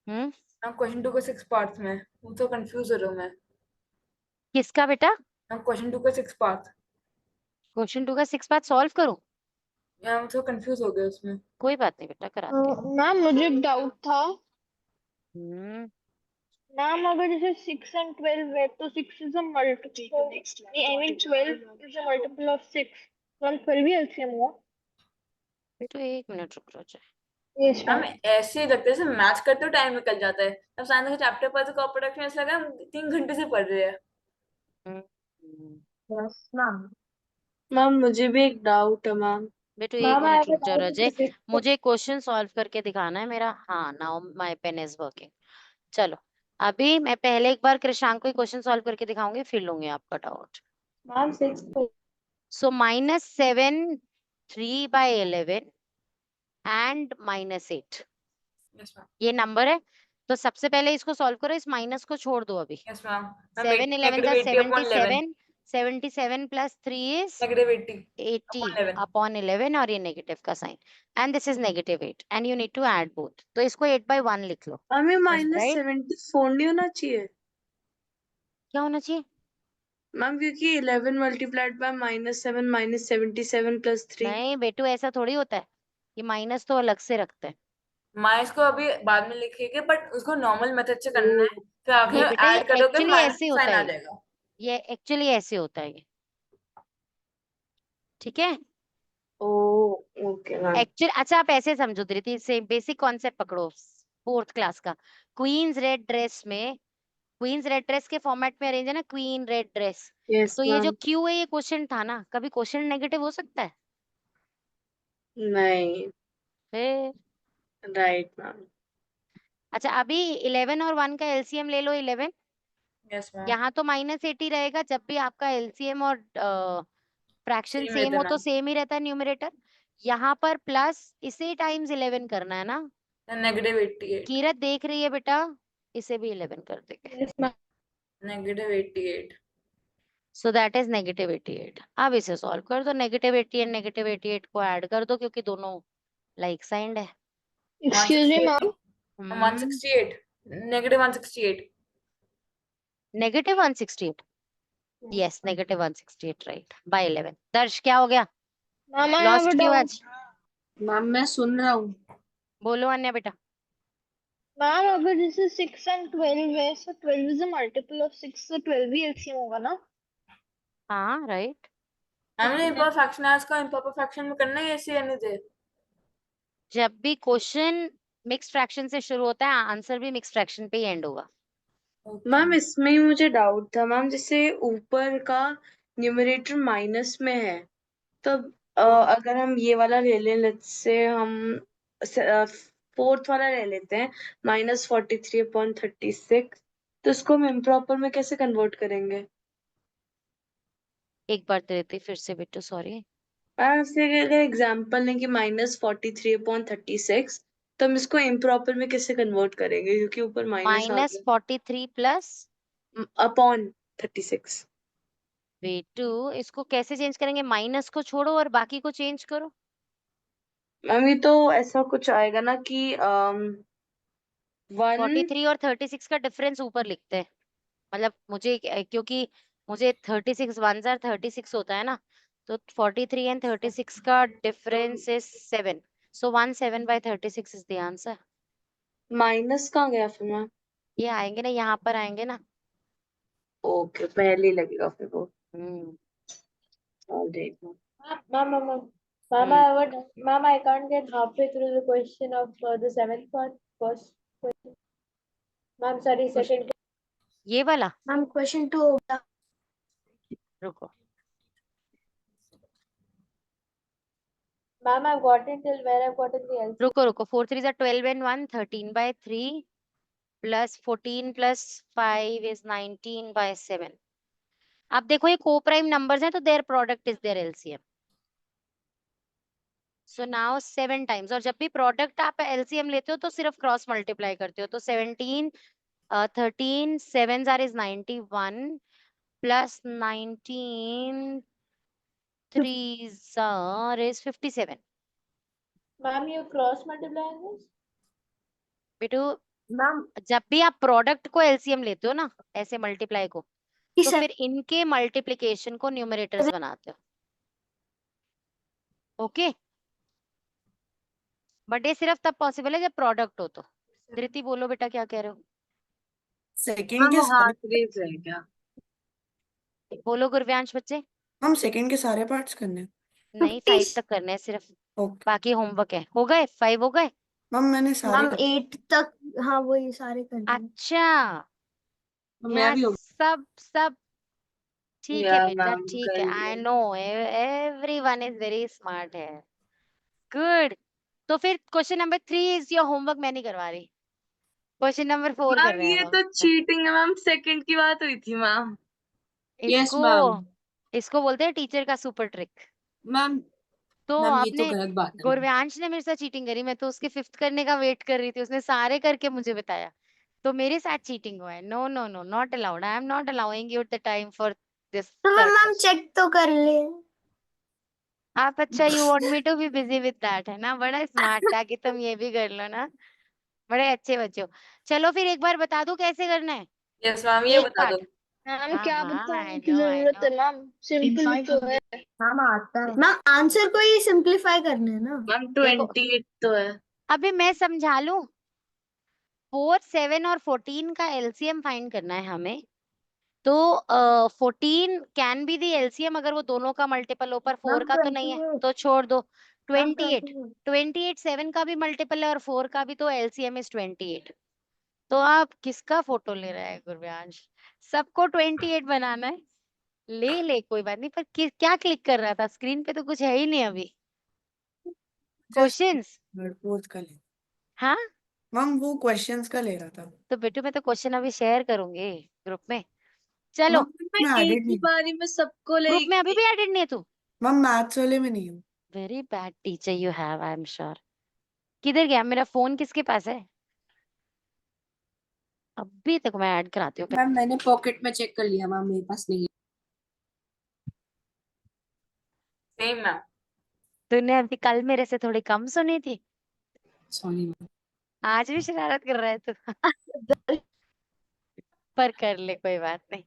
हम्म मैम क्वेश्चन 2 को 6 पार्ट्स में, मैं तो कंफ्यूज हो रहा हूँ मैं। किसका बेटा? मैम क्वेश्चन 2 को 6 पार्ट्स, क्वेश्चन 2 का 6 पार्ट सॉल्व करूं? मैं तो कंफ्यूज हो गया उसमें। कोई बात नहीं बेटा, कराते हैं। मैम, मुझे एक डाउट था। हम्म मैम, अगर जैसे 6 and 12 है तो 6 is a multiple, I mean 12 is a multiple of 6, ma'am फिर भी एलसीएम हुआ? बेटो 1 मिनट रुक जाए। Yes ma'am ma'am. ऐसे ही लगता है जैसे मैच करते हो टाइम निकल जाता है। अब साइंस का चैप्टर पर तो प्रोडक्ट में ऐसा लगा हम 3 घंटे से पढ़ रहे हैं। हम्म, Yes, ma'am. मैम मुझे भी एक डाउट है मैम। बेटो मैम, 1 मिनट I रुक जाओ have रजे, a मुझे क्वेश्चन सॉल्व करके दिखाना है मेरा। हाँ, now my pen is working. चलो, अभी मैं पहले एक बार कृषांक को क्वेश्चन सॉल्व करके दिखाऊंगी, फिर लूंगी आपका doubt. Ma'am 6 So -7, 3 by 11 and -8 yes ma'am. ये नंबर है। तो सबसे पहले इसको सॉल्व करो, इस माइनस को छोड़ दो अभी। Yes ma'am. 7 11 negative 80 upon 11। 77 plus 3 is negative 80 80 upon 11। Upon 11, और ये नेगेटिव का sign, and this is -8 and you need to add both. तो इसको 8/1 लिख लो। हमें राइट, -74 नहीं होना चाहिए? क्या होना चाहिए? मैम क्योंकि 11 मल्टीप्लाइड बाय -7 -77 + 3। नहीं बेटू, ऐसा थोड़ी होता है, ये माइनस तो अलग से रखते हैं। माइनस को अभी बाद में लिखेंगे, बट उसको नॉर्मल मेथड से करना है, फिर ये आखिर बेटा ये ऐड करोगे एक्चुअली माइनस ऐसे साइन होता आ है, जाएगा। ये एक्चुअली ऐसे होता है ये, ठीक है। ओ ओके मैम। एक्चुअली अच्छा, आप ऐसे समझो धृति, से बेसिक कॉन्सेप्ट पकड़ो 4th क्लास का। क्वींस रेड ड्रेस में, क्वींस रेड ड्रेस के फॉर्मेट में अरेंज है ना, क्वीन रेड ड्रेस। यस तो ये जो मैम। क्यू है, ये क्वेश्चन था ना, कभी क्वेश्चन नेगेटिव हो सकता है? नहीं। फिर राइट मैम। अच्छा, अभी 11 और 1 का एलसीएम ले लो। 11 यस मैम, यहाँ तो -80 रहेगा, जब भी आपका एलसीएम और फ्रैक्शन सेम सेम रहता हो है तो मैम। सेम ही रहता है न्यूमरेटर। यहाँ पर प्लस इसे टाइम्स 11 करना है ना। -88, कीरत देख रही है बेटा, इसे भी 11 कर देंगे, -88। So that is -88। अब इसे सॉल्व कर दो, -80 और -88 को ऐड कर दो, क्योंकि दोनों लाइक साइंड है। Excuse me, ma'am. 168, -168। -168, yes, -168 right, by 11। Darsh क्या हो गया? Ma'am, I have a lost क्यों doubt. आज? मैम मैं सुन रहा हूँ। बोलो अन्य बेटा। Ma'am, अगर जैसे 6 and 12 है, so 12 is a multiple of 6, so 12 he LCM होगा ना? हाँ राइट। हमने इम्परफेक्शन है, इसका इम्परफेक्शन में करना है, ऐसे रहने दे। जब भी क्वेश्चन मिक्स फ्रैक्शन से शुरू होता है, आंसर भी मिक्स फ्रैक्शन पे ही एंड होगा। मैम इसमें ही मुझे डाउट था मैम, जैसे ऊपर का न्यूमरेटर माइनस में है, तब अगर हम ये वाला ले लें, लेट्स से हम 4th वाला ले लेते हैं -43/36, तो इसको हम इम्प्रॉपर में कैसे कन्वर्ट करेंगे? एक बार देती फिर से बेटो, सॉरी। मैम इससे एग्जाम्पल लें कि -43/36, तो हम इसको इम्प्रॉपर में कैसे कन्वर्ट करेंगे, क्योंकि ऊपर माइनस आ गया -43 प्लस अपॉन 36। बेटू, इसको कैसे चेंज करेंगे? माइनस को छोड़ो और बाकी को चेंज करो। मैम ये तो ऐसा कुछ आएगा ना कि 1 43 और 36 का डिफरेंस ऊपर लिखते हैं, मतलब मुझे क्योंकि मुझे 36 1 जार 36 होता है ना, तो 43 एंड 36 का difference is 7, so 17/36 is the answer. Minus कहाँ गया फिर मैम? ये आएंगे ना, यहाँ पर आएंगे ना। ओके, पहले ही लगेगा फिर वो। Hmm alright ma'am. Ma'am, ma'am, ma'am. Ma'am, I would, ma'am, I can't get halfway through the question of the 7th part. First question. Ma'am, sorry, second. ये वाला मैम क्वेश्चन 2 हो गया। रुको, Ma'am, I've gotten till where I've gotten the LCM. रुको 4 3 are 12 and 1 13/3 plus 14 plus 5 is 19/7। अब देखो ये को प्राइम नंबर्स हैं, तो their product is their LCM. So now 7 times, और जब भी प्रोडक्ट आप एलसीएम लेते हो तो सिर्फ क्रॉस मल्टीप्लाई करते हो, तो 17 13 7 are is 91 plus 19 3 are is 57। Ma'am, you cross multiply this? बेटू, मैम जब भी आप प्रोडक्ट को एलसीएम लेते हो ना, ऐसे मल्टीप्लाई को, तो फिर इनके मल्टीप्लिकेशन को न्यूमरेटर्स बनाते हो, ओके। बट ये सिर्फ तब पॉसिबल है जब प्रोडक्ट हो। तो धृति बोलो बेटा, क्या कह रहे हो? सेकंड के वो सारे हाथ रेज है क्या? बोलो गुरव्यांश बच्चे। हम सेकंड के सारे पार्ट्स करने हैं। नहीं, 5 तक करने हैं सिर्फ, ओके बाकी होमवर्क है। हो गए 5 हो गए? मैम, मैंने सारे मैम कर 8 तक, हाँ वही सारे कर दिए। अच्छा, मैं यहाँ भी हो सब ठीक है या बेटा, मैम ठीक कर है। लिया। I know everyone is very smart है, गुड। तो फिर question number 3 is your homework, मैं नहीं करवा रही। क्वेश्चन नंबर 4 कर मैम रहे हैं ये हम। तो चीटिंग है मैम, सेकंड की बात हुई थी मैम। यस इसको मैम। इसको बोलते हैं टीचर का सुपर ट्रिक। मैम तो मैम ये तो आपने, गलत बात है। गुरव्यांश ने मेरे साथ चीटिंग करी, मैं तो उसके 5th करने का वेट कर रही थी, उसने सारे करके मुझे बताया, तो मेरे साथ चीटिंग हुआ है। No no no, not allowed, I am not allowing you the time for this तो मैम सर्कस। चेक तो कर ले। आप अच्छा, you want me to be busy with that, है ना? बड़ा स्मार्ट था कि तुम ये भी कर लो ना, बड़े अच्छे बच्चे हो। चलो फिर एक बार बता दूं कैसे करना है। यस मैम, ये एक बता दो। पार्ट मैम हाँ क्या हाँ बताने आई की नो जरूरत है मैम, सिंपल तो है। मैम आता है मैम, आंसर को ही सिंप्लीफाई करना है ना। मैम देखो 28 तो है। अभी मैं समझा लूं। 4, 7 और 14 का एलसीएम फाइंड करना है हमें। तो 14 कैन बी दी एलसीएम अगर वो दोनों का मल्टीपल हो, पर 4 का तो नहीं है 28 तो छोड़ दो। मैम 28 28 7 का भी मल्टीपल है और 4 का भी, तो एलसीएम इज 28। तो आप किसका फोटो ले रहा है गुरव्यांश? सबको 28 बनाना है। ले कोई बात नहीं, पर क्या क्लिक कर रहा था? स्क्रीन पे तो कुछ है ही नहीं अभी। क्वेश्चंस? फोर्थ का ले। हाँ मैम वो क्वेश्चंस का ले रहा था। तो बेटू मैं तो क्वेश्चन अभी शेयर करूंगी ग्रुप में। चलो मैम मैं मैं एक एडिट ही नहीं। बारी में सबको ग्रुप में अभी लेगी। भी एडिट नहीं है तू? मैम मैथ्स वाले में नहीं हूँ। Very bad teacher you have, I am sure. किधर गया मेरा फोन? किसके पास है? अभी तक मैं ऐड कराती हूँ। मैम मैंने पॉकेट में चेक कर लिया मैम, मेरे पास नहीं है। Same ma'am. तूने अभी कल मेरे से थोड़ी कम सुनी थी, सॉरी मैम। आज भी शरारत कर रहा है तू। पर कर ले, कोई बात नहीं।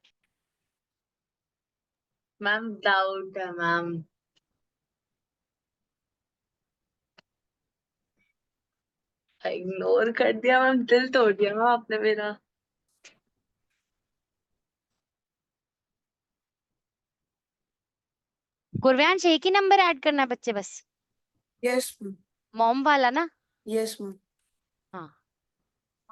मैम डाउट है मैम। इग्नोर कर दिया मैम, दिल तोड़ दिया मैम आपने मेरा। गुरव्यांश एक ही नंबर ऐड करना है बच्चे बस, यस मैम। मॉम वाला ना? Yes ma'am. हाँ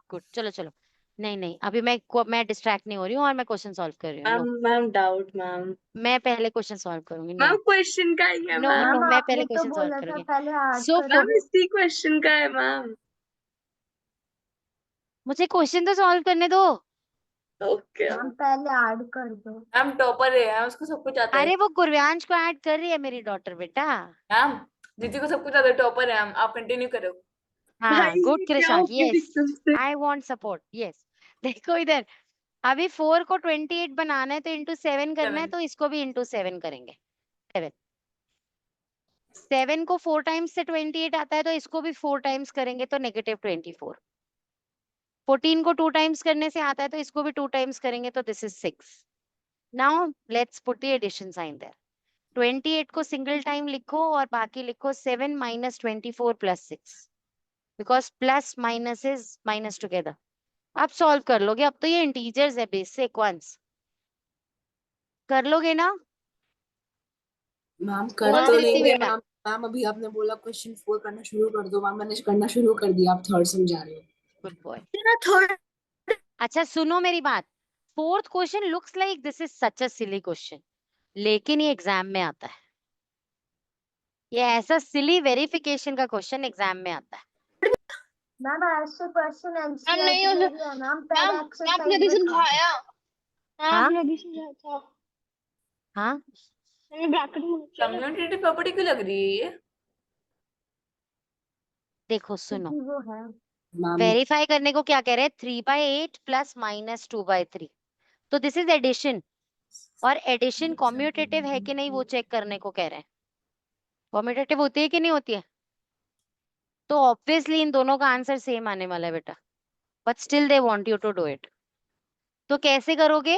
गुड, चलो चलो। नहीं नहीं अभी मैं डिस्ट्रैक्ट नहीं हो रही हूँ और मैं क्वेश्चन सॉल्व कर रही हूँ। Ma'am no, ma'am doubt ma'am. मैं पहले क्वेश्चन सॉल्व करूंगी। नो मैम क्वेश्चन का ही है नो मैम। नो, मैम मैं आपने पहले तो क्वेश्चन सॉल्व बोला था करूंगी। पहले ऐड सो कर मैम दो। इसी क्वेश्चन का है मैम। मुझे क्वेश्चन तो सॉल्व करने दो। ओके मैम पहले ऐड कर दो। मैम टॉपर है मैम, उसको सब कुछ आता है। अरे वो गुरव्यांश को ऐड कर रही है मेरी डॉटर बेटा। मैम दीदी को सब कुछ आता है, टॉपर है मैम, आप कंटिन्यू करो। हाँ भाई गुड ये क्या हो कृषांक, गया यस एकदम से। I want support, yes. देखो इधर, अभी 4 को 28 बनाना है तो इंटू 7 करना है, 7 तो इसको भी इंटू 7 करेंगे। 7 को 4 टाइम्स से 28 आता है तो इसको भी 4 टाइम्स करेंगे तो -24। 14 को 2 टाइम्स करने से आता है तो इसको भी 2 टाइम्स करेंगे तो this is 6। Now let's put the addition sign there. 28 को सिंगल टाइम लिखो और बाकी लिखो 7 - 24 + 6, because plus minus is minus together. आप सॉल्व कर लोगे, अब तो ये इंटीजर्स है, बेसिक वंस कर लोगे ना? मैम कर बोल तो दीप्ति लेंगे बेटा। मैम। मैम अभी आपने बोला क्वेश्चन 4 करना शुरू कर दो, मैम मैंने करना शुरू कर दिया, आप थर्ड समझा रहे हो। Good boy. मेरा थर्ड अच्छा सुनो मेरी बात। 4th question looks like this is such a silly question, लेकिन ये एग्जाम में आता है। ये ऐसा सिली वेरिफिकेशन का क्वेश्चन एग्जाम में आता है। मैम ऐसे क्वेश्चन मैम एनसीईआरटी नहीं हो में भी है मैम, पहले मैम आपने एक्सरसाइज अभी में था। समझाया। हाँ हाँ आपने अभी समझाया था। हाँ मैंने ब्रैकेट में लिखा है। कम्युनिटी प्रॉपर्टी क्यों लग रही है ये? देखो सुनो, क्योंकि वो है। मैम वेरीफाई करने को क्या कह रहे हैं? 3/8 + -2/3, तो दिस इज एडिशन। और एडिशन कॉम्यूटेटिव है कि नहीं वो चेक करने को कह रहे हैं। कॉम्यूटेटिव होती है कि नहीं होती है? तो ऑब्वियसली इन दोनों का आंसर सेम आने वाला है बेटा, but still they want you to do it. तो कैसे करोगे?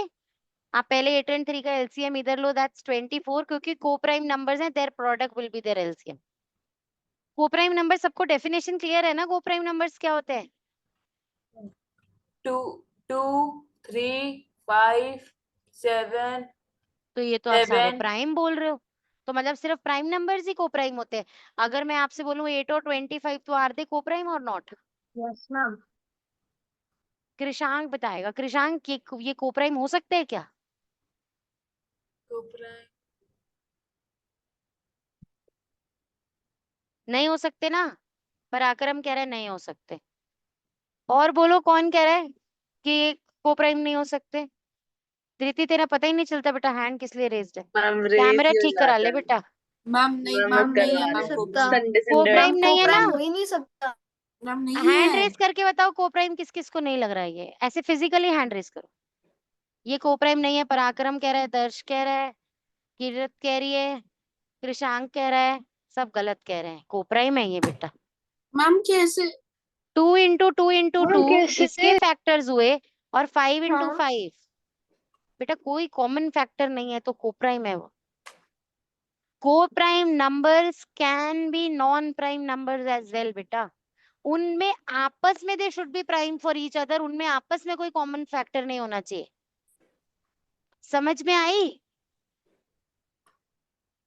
आप पहले 8 and 3 का एलसीएम इधर लो, दैट्स 24, क्योंकि कोप्राइम नंबर्स हैं, their product will be their LCM. Coprime number सबको डेफिनेशन क्लियर है ना? कोप्राइम नंबर्स क्या होते हैं? 2 2 3 5 7 तो ये तो आप सारे 7। प्राइम बोल रहे हो, तो मतलब सिर्फ प्राइम नंबर्स ही कोप्राइम होते हैं। अगर मैं आपसे बोलूं 8 और 25, तो आर दे कोप्राइम और नॉट? Yes ma'am. कृषांक बताएगा। कृषांक ये कोप्राइम हो सकते हैं क्या? नहीं हो सकते ना? पराक्रम कह रहा है नहीं हो सकते। और बोलो कौन कह रहा है कि कोप्राइम नहीं हो सकते? धृति तेरा पता ही नहीं चलता बेटा, हैंड किस लिए रेज्ड है? मैम रेज कैमरा ही हो ठीक करा जाता ले है। बेटा। मैम नहीं, मैम मैम नहीं है करवा मैम रहे सकता। Coprime. Sunday Sunday. Coprime ma'am नहीं है ना? कोप्राइम हो ही नहीं सकता। मैम नहीं हैंड है। रेस करके बताओ कोप्राइम किस किस को नहीं लग रहा है। ये ऐसे फिजिकली हैंड रेस करो। ये कोप्राइम नहीं है। पराक्रम कह रहा है, दर्श कह रहा है, किरत कह रही है, कृषांक कह रहा है, सब गलत कह रहे हैं। कोप्राइम है ये बेटा। मैम कैसे? 2 × 2 × 2 कैसे? किसके फैक्टर्स हुए? और 5 × हाँ 5 बेटा कोई कॉमन फैक्टर नहीं है तो कोप्राइम है वो। Coprime numbers can be non prime numbers as well बेटा। उनमें आपस में they should be prime for each other, उनमें आपस में कोई कॉमन फैक्टर नहीं होना चाहिए। समझ में आई?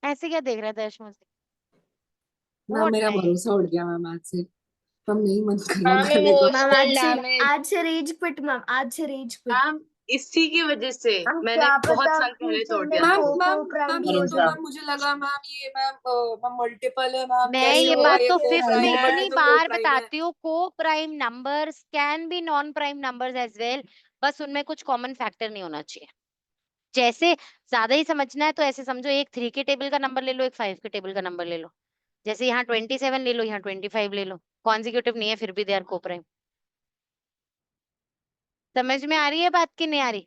ऐसे क्या देख रहा था यश मुझे? मैम What मेरा time? भरोसा उठ गया मैम आज से। मैम नहीं मन कर रहा मैम करने को। मैम इमोशनल आज से रेज क्विट मैम, आज से रेज क्विट। मैम इसी की वजह से हम मैंने क्या बहुत पता साल पहले फ्यूचर तोड़ में दिया था। मैम को मैम प्राइम मैम भी ये हो तो जाए। मैम मुझे लगा मैम ये मैम मल्टीपल है मैम, मैं कैसे ये होगा बात ये तो को फिफ्थ प्राइम में है इतनी तो को बार प्राइम है। बताती हूँ, coprime numbers can be non prime numbers as well, बस उनमें कुछ कॉमन फैक्टर नहीं होना चाहिए। जैसे ज्यादा ही समझना है तो ऐसे समझो, एक 3 के टेबल का नंबर ले लो, एक 5 के टेबल का नंबर ले लो। जैसे यहाँ 27 ले लो, यहाँ 25 ले लो, कॉन्जिक्यूटिव नहीं है फिर भी दे आर को प्राइम। समझ में आ रही है बात कि नहीं आ रही?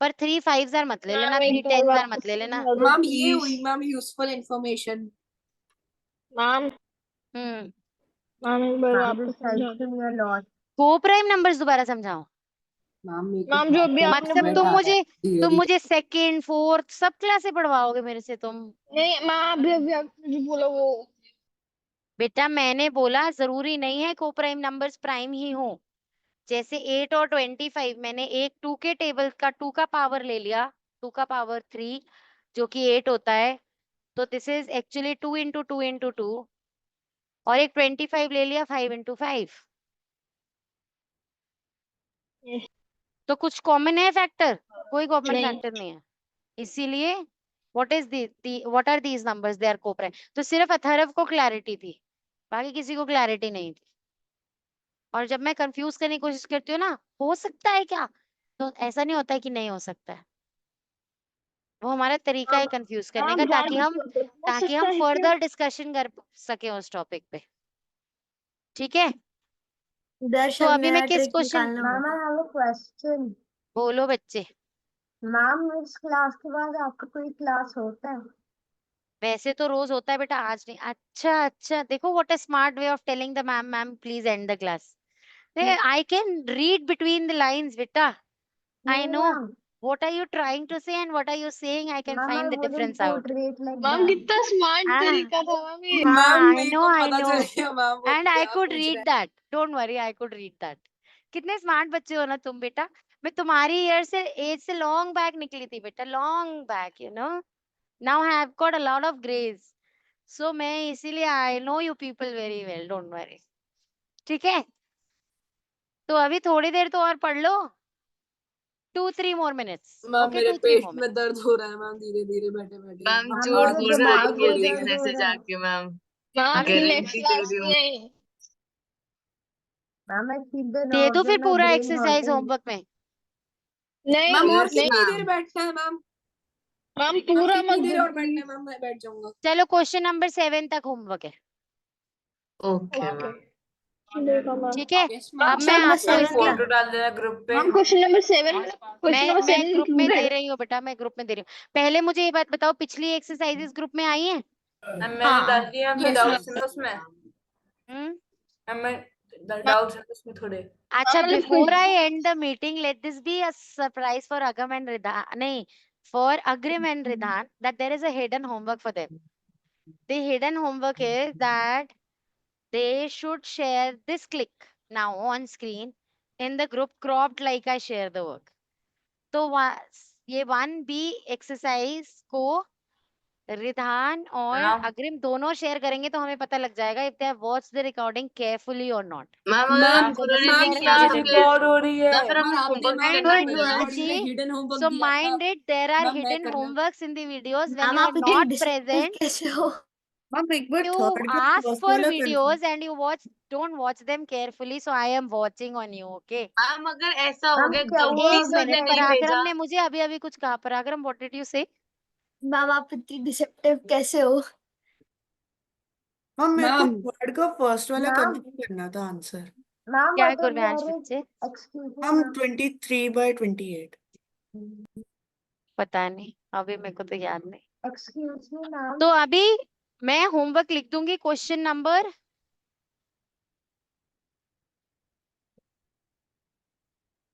पर 3 5s मत ले लेना, मैम 3 एक बार 10s वापस मत ले लेना। समझा दो मैम ये प्लीज। हुई मैम यूजफुल इंफॉर्मेशन। मैम हम्म मैम एक बार मैम वापस दिस समझा हेल्प्स दो। मी अ लॉट। को प्राइम नंबर्स दोबारा समझाओ। मैम मेरे को मैम जो बहुत अभी आपने मतलब कंफ्यूजमेंट बोला, आ रहा है धीरे तुम धीरे। मुझे सेकंड फोर्थ सब क्लासे पढ़वाओगे मेरे से तुम? नहीं मैम अभी अभी आपने जो बोला वो। बेटा मैंने बोला जरूरी नहीं है को प्राइम नंबर्स प्राइम ही हो। जैसे 8 और 25, मैंने एक 2 के टेबल का 2 का पावर ले लिया, 2 का पावर 3 जो कि 8 होता है, तो this is actually 2 into 2 into 2। और एक 25 ले लिया 5 इंटू 5। Yes. तो कुछ कॉमन है फैक्टर? कोई कॉमन नहीं। फैक्टर नहीं है। इसीलिए what are these numbers, they are coprime. तो सिर्फ अथर्व को क्लैरिटी थी, बाकी किसी को क्लैरिटी नहीं थी। और जब मैं कंफ्यूज करने की कोशिश करती हूँ ना, हो सकता है क्या, तो ऐसा नहीं होता है कि नहीं हो सकता है। वो हमारा तरीका है कंफ्यूज करने का, मैम हो सकता है क्या? फर्दर डिस्कशन कर सके उस टॉपिक पे। ठीक है, दर्श तो अब अभी मैं नया किस ट्रिक क्वेश्चन, निकालना मैम आई होगा। Have a question. बोलो बच्चे। मैम इस क्लास के बाद आपका कोई क्लास होता है? वैसे तो रोज होता है बेटा, आज नहीं। अच्छा अच्छा, देखो what a smart way of telling the ma'am, ma'am please and the class. I can read between the lines बेटा। आई नहीं no ma'am, what are you trying to say and what are you saying, I can ma'am I find the wouldn't difference out. Portrait like ma'am that. कितना स्मार्ट हाँ तरीका था मैम ये। मैम हाँ, मेरे को I पता know चल गया मैम वो and I क्या could पूछ रहे read that, don't worry, I could read that. कितने स्मार्ट बच्चे हो ना तुम बेटा। मैं तुम्हारी ईयर से एज से लॉन्ग बैक निकली थी बेटा, long back, you know. Now I have got a lot of grace, so मैं इसीलिए I know you people very well, don't worry. ठीक है, तो अभी थोड़ी देर तो और पढ़ लो, 2-3 more minutes. मैम Okay, मेरे 2-3 पेट more में minutes. दर्द हो रहा है मैम धीरे धीरे बैठे बैठे। मैम मैम झूठ मेरे बोल रही दिमाग है में दर्द देखने हो से रहा है। जाके मैम, मैम नेक्स्ट गारंटी दे क्लास रही हूँ। में। Ma'am I feel the they दो नर्व्स फिर इन माय पूरा ब्रेन एक्सरसाइज हर्टिंग। होमवर्क में। मैम नहीं और यस नहीं कितनी देर मैम। बैठना है मैम? मैम मैम पूरा कितनी मत देर दो और बैठना है प्लीज। मैम? मैं बैठ जाऊंगा। चलो क्वेश्चन नंबर 7 तक होमवर्क है। Okay okay ma'am. देखो मैम। ठीक है, यस अब मैम। मैं नंबर आपको मैम 7 इसके, का। फोटो डाल देना ग्रुप पे। Ma'am question number 7, question number मैं 7 ग्रुप में दे इंक्लूडेड। रही हूँ बेटा, मैं ग्रुप में दे रही हूँ। पहले मुझे ये बात बताओ, पिछली एक्सरसाइजेस ग्रुप में आई है? मैम मैंने हाँ डाल दिया, फिर यस डाउट्स मैम। हैं उसमें। हम्म मैम मैं डाउट्स हैं उसमें थोड़े। अच्छा, मतलब before I end the meeting, let this be a surprise for Agam and Ridhan, नहीं, for Agrim and Ridhan, that there is a hidden homework for them. The hidden homework is that they should share this click now on screen in the group cropped like I share the work. तो ये 1B एक्सरसाइज को रिधान और मैम अग्रिम दोनों शेयर करेंगे तो हमें पता लग जाएगा if they have watched the recording carefully or not. Ma'am अगर मैम हम दोनों ने This is नहीं मैम their किया एक तो hidden मिनट। फिर रिकॉर्ड हो रही है। मैम फिर पर हमें आपने होमवर्क मैम नहीं करना good आपने पड़ेगा। रिकॉर्डिंग में Vyachi. हिडन होमवर्क So दिया था। mind it, there are ma'am मैं hidden करना। homeworks in the videos when ma'am you आप are इतनी not डिसेप्टिव present. कैसे हो? मैम एक बार You थर्ड का ask फर्स्ट for वाला confirm. videos and you don't watch them carefully, so I am watching on you, okay? Ma'am अगर ऐसा हो मैम गया क्या हुआ गलती एक से अगर उसने मिनट, नहीं ऐसा? पराक्रम भेजा, ने मुझे अभी अभी कुछ कहा। पराक्रम, what did you say? Ma'am आप इतनी डिसेप्टिव कैसे हो? मैम मेरे को मैम थर्ड का फर्स्ट वाला मैम कंफर्म करना था आंसर। मैम क्या है व्हाट इज गुरव्यांश देयर बच्चे? Excuse me ma'am ma'am. 23/28। पता नहीं, अभी मेरे को तो याद नहीं। Excuse me ma'am. तो अभी मैं होमवर्क लिख दूंगी क्वेश्चन नंबर,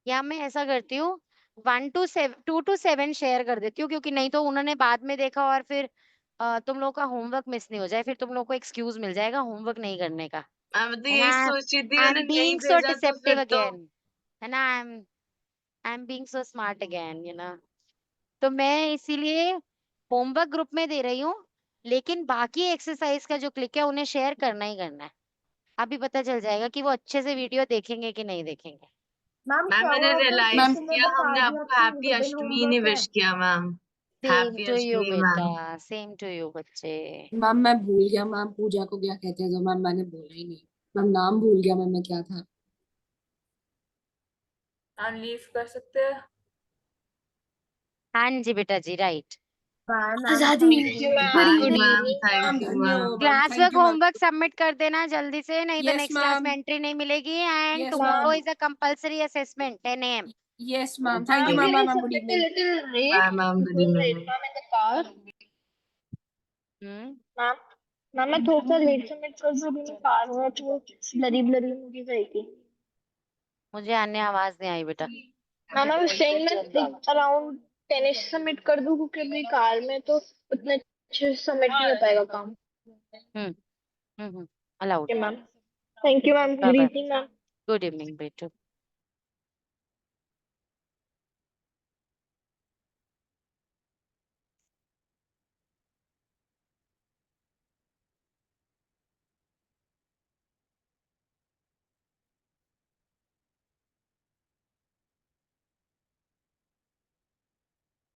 या मैं ऐसा करती हूँ, 1 to 7 2 to 7 शेयर कर देती हूँ, क्योंकि नहीं तो उन्होंने बाद में देखा और फिर तुम लोग का होमवर्क मिस नहीं हो जाए, फिर तुम लोग को एक्सक्यूज मिल जाएगा होमवर्क नहीं करने का। मैं तो है यही ना? सोच रही थी, आई मैंने एम नहीं बीइंग सो भेजा तो डिसेप्टिव फिर तो अगेन, है ना? I am being so smart again, you know. तो मैं इसीलिए होमवर्क ग्रुप में दे रही हूँ, लेकिन बाकी एक्सरसाइज का जो क्लिक है उन्हें शेयर करना ही करना है। अभी पता चल जाएगा कि वो अच्छे से वीडियो देखेंगे कि नहीं देखेंगे। मैम मैम मैंने रियलाइज मैम किया हमने आपको हैप्पी अष्टमी नहीं विश किया ma'am. Same happy to you Ashtami ma'am. बेटा, सेम टू यू बच्चे। मैम मैं भूल गया मैम पूजा को क्या कहते हैं, तो मैम मैंने बोला ही नहीं। मैम नाम भूल गया मैम मैं क्या था। लीव कर सकते हैं। हाँ जी बेटा जी, राइट। बाय मैम, आजादी। Thank you, ma'am. हाँ Good जी ma'am, evening, thank ma'am. You धन्य मैम। हो ma'am, class thank work you ma'am. Homework submit कर देना जल्दी से, नहीं तो यस नेक्स्ट क्लास में मैम, एंट्री नहीं मिलेगी। And yes tomorrow ma'am, is a compulsory assessment 10 AM। Yes ma'am, thank you Ma'am, ma'am. can I ma'am good submit a evening. little late? Bye ma'am, good Because right evening. now I'm in the car. Hmm Ma'am, ma'am, मैं थोड़ा सा लेट सबमिट कर दूँ, अभी मैं कार में तो ब्लरी ब्लरी मूवी रहेगी। मुझे अन्य आवाज नहीं आई बेटा। मैम आई वाज सेइंग मैं अराउंड 10ish सबमिट कर दूँ, क्योंकि अभी कार में तो उतने अच्छे से सबमिट नहीं हो पाएगा काम। Hmm allowed. Okay ma'am, thank you ma'am, bye good bye, evening ma'am. Good evening बेटा।